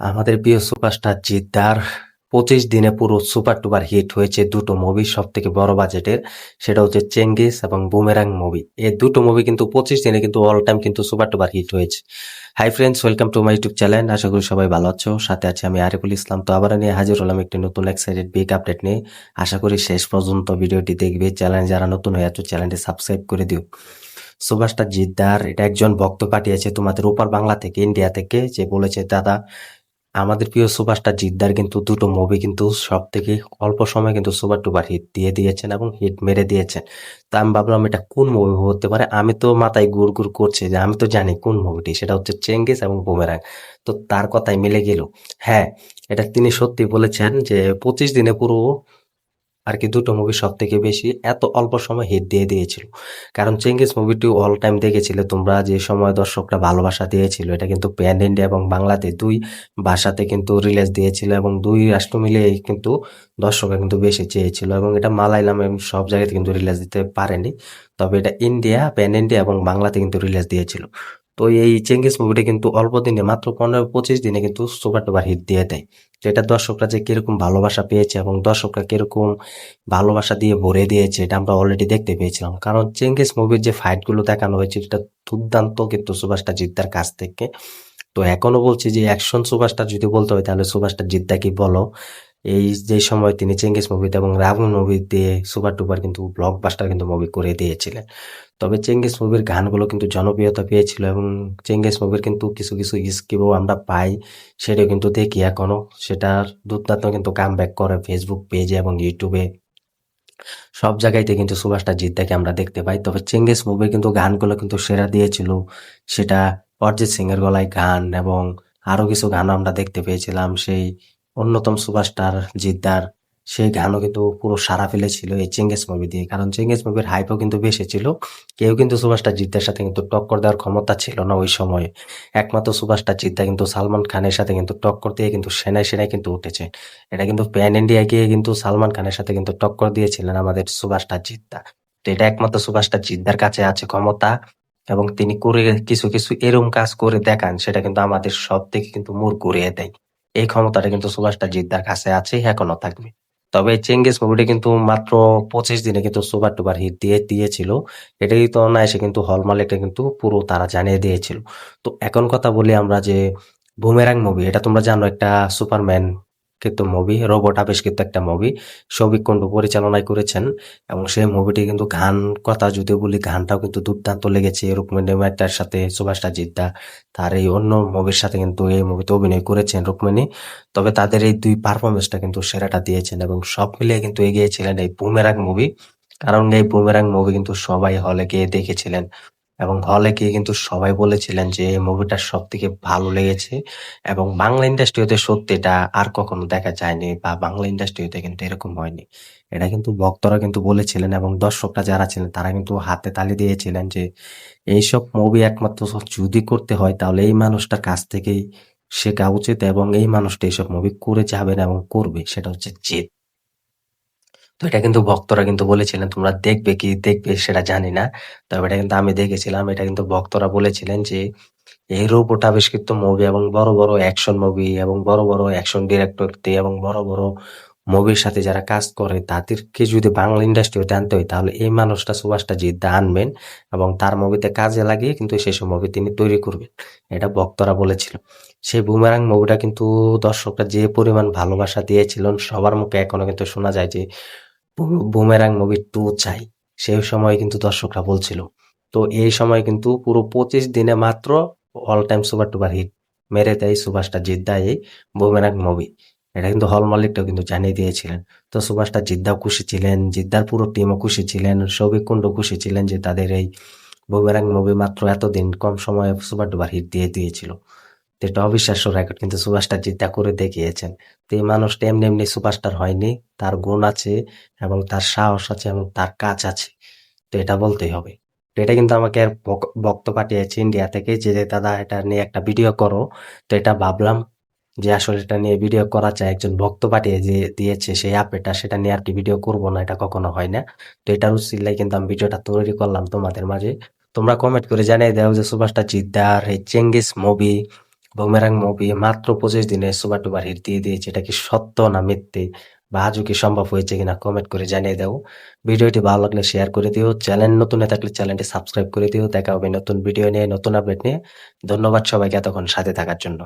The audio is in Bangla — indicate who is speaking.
Speaker 1: আমাদের প্রিয় সুপারস্টার জিদ্দার 25 দিনে পুরো সুপার টুপার হিট হয়েছে দুটো মুভি সব থেকে বড় বাজেটের। সেটা হচ্ছে চেঙ্গিস এবং বুমেরাং মুভি। এই দুটো মুভি কিন্তু 25 দিনে কিন্তু অল টাইম কিন্তু সুপার টুপার হিট হয়েছে। Hi friends, welcome to my YouTube channel. আশা করি সবাই ভালো আছো। সাথে আছি আমি আরিফুল ইসলাম। তো আবার নিয়ে হাজির হলাম একটি নতুন এক্সাইটেড বিগ আপডেট নিয়ে। আশা করি শেষ পর্যন্ত ভিডিওটি দেখবে। চ্যানেল যারা নতুন হয়ে আছো চ্যানেলটি সাবস্ক্রাইব করে দিও। সুপারস্টার জিদ্দার এটা একজন ভক্ত পাঠিয়েছে তোমাদের ওপার বাংলা থেকে, ইন্ডিয়া থেকে, যে বলেছে দাদা আমাদের প্রিয় সুপারস্টার জিদ্দার কিন্তু দুটো মুভি কিন্তু সব থেকে অল্প সময় কিন্তু সুপার টুপার হিট দিয়ে দিয়েছেন এবং হিট মেরে দিয়েছেন। তা আমি ভাবলাম এটা কোন মুভি হতে পারে। আমি তো মাথায় গুড় গুড় করছে যে আমি তো জানি কোন মুভিটি, সেটা হচ্ছে চেঙ্গিস এবং বুমেরাং। তো তার কথাই মিলে গেল। হ্যাঁ, এটা তিনি সত্যি বলেছেন যে 25 দিনে পুরো আর কি দুটো মুভি সব থেকে বেশি এত অল্প সময় হিট দিয়ে দিয়েছিল। কারণ চেঙ্গিস মুভিটি অল টাইম দেখেছিলে তোমরা, যে সময় দর্শকরা ভালোবাসা দিয়েছিল। এটা কিন্তু প্যান ইন্ডিয়া এবং বাংলাতে দুই ভাষাতে কিন্তু রিলিজ দিয়েছিল এবং দুই রাষ্ট্র মিলে কিন্তু দর্শকরা কিন্তু বেশি চেয়েছিল এবং এটা মালায়ালাম এবং সব জায়গাতে কিন্তু রিলিজ দিতে পারেনি। তবে এটা ইন্ডিয়া, প্যান ইন্ডিয়া এবং বাংলাতে কিন্তু রিলিজ দিয়েছিল। তো এই চেঙ্গিস মুভিটা কিন্তু অল্প দিনে, মাত্র 15-25 দিনে কিন্তু সুপার টুপার হিট দিয়ে দেয়। তো এটা দর্শকরা যে কিরকম ভালোবাসা পেয়েছে এবং দর্শকরা কিরকম ভালোবাসা দিয়ে ভরে দিয়েছে এটা আমরা অলরেডি দেখতে পেয়েছিলাম। কারণ চেঙ্গিস মুভির যে ফাইট গুলো দেখানো হয়েছে এটা দুর্দান্ত কিন্তু সুভাষটা জিদ্দার কাছ থেকে। তো এখনো বলছি যে অ্যাকশন সুপারস্টার যদি বলতে হয় তাহলে সুপারস্টার জিদ্দাকে বলো। এই যে সময় তিনি চেঙ্গিস মুভিতে এবং রাবণ মুভিতে সুপার টুপার কিন্তু ব্লকবাস্টার কিন্তু মুভি করে দিয়েছিলেন। তবে চেঙ্গিস মুভির গানগুলো কিন্তু জনপ্রিয়তা পেয়েছিল এবং চেঙ্গিস মুভির কিন্তু কিছু কিছু স্কিপও আমরা পাই, সেটাও কিন্তু দেখি এখনো। সেটার দুর্দান্ত কিন্তু কামব্যাক করে ফেসবুক পেজে এবং ইউটিউবে, সব জায়গাইতে কিন্তু সুভাষটা জিদ্দাকে আমরা দেখতে পাই। তবে চেঙ্গিস মুভির কিন্তু গানগুলো কিন্তু সেরা দিয়েছিল। সেটা অরিজিৎ সিং এর গলায় গান এবং আরো কিছু গান আমরা দেখতে পেয়েছিলাম। সেই অন্যতম সুপারস্টার জিদ্দার সেই গানও কিন্তু পুরো সারা ফেলেছিল এই চেঙ্গিস মুভি দিয়ে। কারণ চেঙ্গিস মুভির হাইপও কিন্তু বেশি ছিল। কেউ কিন্তু সুপারস্টার জিদ্দার সাথে কিন্তু টক্কর দেওয়ার ক্ষমতা ছিল না ওই সময়ে। একমাত্র সুপারস্টার জিদ্দা কিন্তু সালমান খানের সাথে কিন্তু টক্কর দিয়ে কিন্তু সেনায় সেনায় কিন্তু উঠেছে। এটা কিন্তু প্যান ইন্ডিয়া গিয়ে কিন্তু সালমান খানের সাথে কিন্তু টক্কর দিয়েছিলেন আমাদের সুভাষটা জিদ্দা। তো এটা একমাত্র সুভাষটা জিদ্দার কাছে আছে ক্ষমতা এবং তিনি করে কিছু কিছু এরকম কাজ করে দেখান, সেটা কিন্তু আমাদের সব থেকে কিন্তু মুড় ঘুরিয়ে দেয়। এই ক্ষমতাটা কিন্তু সুভাষটা জিদ্দার কাছে আছে, এখনো থাকবে। তবে এই চেঙ্গিস মুভিটি কিন্তু মাত্র 25 দিনে কিন্তু সুপার টুপার হিট দিয়ে দিয়েছিল। এটাই তো না, এসে কিন্তু হল মালিকটা কিন্তু পুরো তারা জানিয়ে দিয়েছিল। তো এখন কথা বলি আমরা যে বুমেরাং মুভি, এটা তোমরা জানো একটা সুপারম্যান কৃত মুভি, রোবট আবিষ্কৃত একটা মুভি। সৌভিক কুণ্ডু পরিচালনায় করেছেন এবং সেই মুভিটি কিন্তু গান কথা যদি বলি, গানটাও কিন্তু দুর্দান্ত লেগেছে। রুকমিনি মাইতার সাথে সুভাষটা জিদ্দা তার এই অন্য মুভির সাথে কিন্তু এই মুভিতে অভিনয় করেছেন রুকমিনি। তবে তাদের এই দুই পারফরমেন্সটা কিন্তু সেরাটা দিয়েছেন এবং সব মিলিয়ে কিন্তু এগিয়েছিলেন এই বুমেরাং মুভি। কারণ এই বুমেরাং মুভি কিন্তু সবাই হলে গিয়ে দেখেছিলেন এবং হলে গিয়ে কিন্তু সবাই বলেছিলেন যে এই মুভিটা সব থেকে ভালো লেগেছে এবং বাংলা ইন্ডাস্ট্রিতে সত্যি এটা আর কখনো দেখা যায়নি বা বাংলা ইন্ডাস্ট্রিতে কিন্তু এরকম হয়নি। এটা কিন্তু ভক্তরা কিন্তু বলেছিলেন এবং দর্শকরা যারা ছিলেন তারা কিন্তু হাতে তালি দিয়েছিলেন যে এইসব মুভি একমাত্র যদি করতে হয় তাহলে এই মানুষটার কাছ থেকেই শেখা উচিত এবং এই মানুষটা এইসব মুভি করে যাবেন এবং করবে, সেটা হচ্ছে জিৎ। তো এটা কিন্তু ভক্তরা কিন্তু বলেছিলেন, তোমরা দেখবে কি দেখবে সেটা জানি না, তবে এটা কিন্তু আমি দেখেছিলাম। এটা কিন্তু ভক্তরা বলেছিলেন যে এই রোবট আবিষ্কৃত মুভি এবং বড় বড় অ্যাকশন মুভি এবং বড় বড় অ্যাকশন ডিরেক্টর দিয়ে এবং বড় বড় মুভির সাথে যারা কাজ করে তাদেরকে যদি বাংলা ইন্ডাস্ট্রিতে আনতে হয় তাহলে এই মানুষটা সুভাষটা জিদ্দা আনবেন এবং তার মুভিতে কাজে লাগিয়ে কিন্তু সেসব মুভি তিনি তৈরি করবেন। এটা ভক্তরা বলেছিল। সেই বুমেরাং মুভিটা কিন্তু দর্শকরা যে পরিমাণ ভালোবাসা দিয়েছিলেন সবার মুখে এখনো কিন্তু শোনা যায় যে বুমেরাং মুভি 2 চাই। সেই সময় কিন্তু দর্শকরা বলছিল। তো এই সময় কিন্তু পুরো 25 দিনে মাত্র all time super duper hit মেরে দেয় সুভাষটা জিদ্দা এই বুমেরাং মুভি। এটা কিন্তু হল মালিকটাও কিন্তু জানিয়ে দিয়েছিলেন। তো সুভাষটা জিদ্দাও খুশি ছিলেন, জিদ্দার পুরো টিমও খুশি ছিলেন, সৌভিক কুণ্ডু খুশি ছিলেন যে তাদের এই বুমেরাং মুভি মাত্র এতদিন কম সময়ে সুপার টুপার হিট দিয়ে দিয়েছিল। তো এটা অবিশ্বাস্য রেকর্ড কিন্তু সুভাষটা জিদ্দা করে দেখিয়েছেন। তো এই মানুষটা এমনি এমনি সুপারস্টার হয়নি, তার গুণ আছে এবং তার সাহস আছে এবং তার কাজ আছে। তো এটা বলতেই হবে। তো এটা কিন্তু আমাকে আর বক্ত পাঠিয়েছে ইন্ডিয়া থেকে যে দাদা এটা নিয়ে একটা ভিডিও করো। তো এটা ভাবলাম যে আসলে এটা নিয়ে ভিডিও করা যায়, একজন ভক্ত পাঠিয়ে যে দিয়েছে সেই আপডেটটা, সেটা নিয়ে আর কি ভিডিও করবো না, এটা কখনো হয় না। তো এটার উসিলায় কিন্তু আমি ভিডিওটা তৈরি করলাম তোমাদের মাঝে। তোমরা কমেন্ট করে জানিয়ে দাও যে সুভাষটা জিদ্দার এই চেঙ্গিস মুভি বুমেরাং মুভি মাত্র 25 দিনে সুপার ডুপার হিট দিয়ে দিয়েছে। এটা কি সত্য না মিথ্যে বা আজও কি সম্ভব হয়েছে কিনা কমেন্ট করে জানিয়ে দাও। ভিডিওটি ভালো লাগলে শেয়ার করে দিও। চ্যানেল নতুন হয়ে থাকলে চ্যানেলটি সাবস্ক্রাইব করে দিও। দেখা হবে নতুন ভিডিও নিয়ে, নতুন আপডেট নিয়ে। ধন্যবাদ সবাইকে এতক্ষণ সাথে থাকার জন্য।